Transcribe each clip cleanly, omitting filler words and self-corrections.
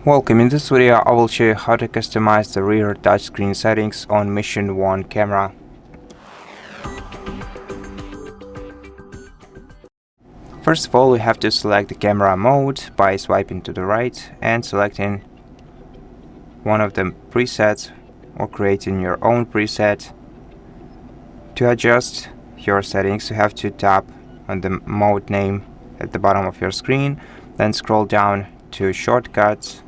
Welcome. In this video I will show you how to customize the rear touchscreen settings on Mission 1 camera. First of all, we have to select the camera mode by swiping to the right and selecting one of the presets or creating your own preset. To adjust your settings, you have to tap on the mode name at the bottom of your screen, then scroll down to shortcuts,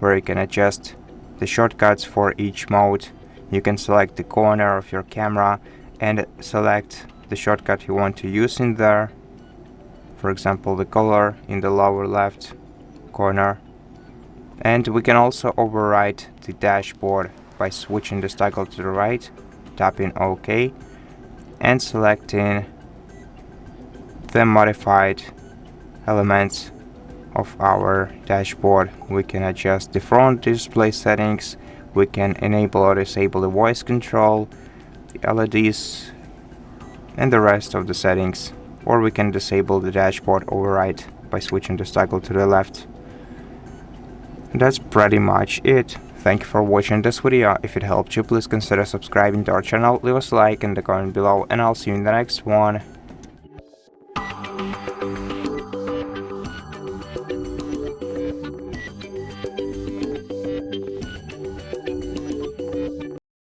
where you can adjust the shortcuts for each mode. You can select the corner of your camera and select the shortcut you want to use in there. For example, the color in the lower left corner. And we can also overwrite the dashboard by switching this toggle to the right, tapping OK, and selecting the modified elements of our dashboard. We can adjust the front display settings, we can enable or disable the voice control, the LEDs, and the rest of the settings, or we can disable the dashboard override by switching this toggle to the left. That's pretty much it. Thank you for watching this video. If it helped you, please consider subscribing to our channel, leave us a like in the comment below, and I'll see you in the next one.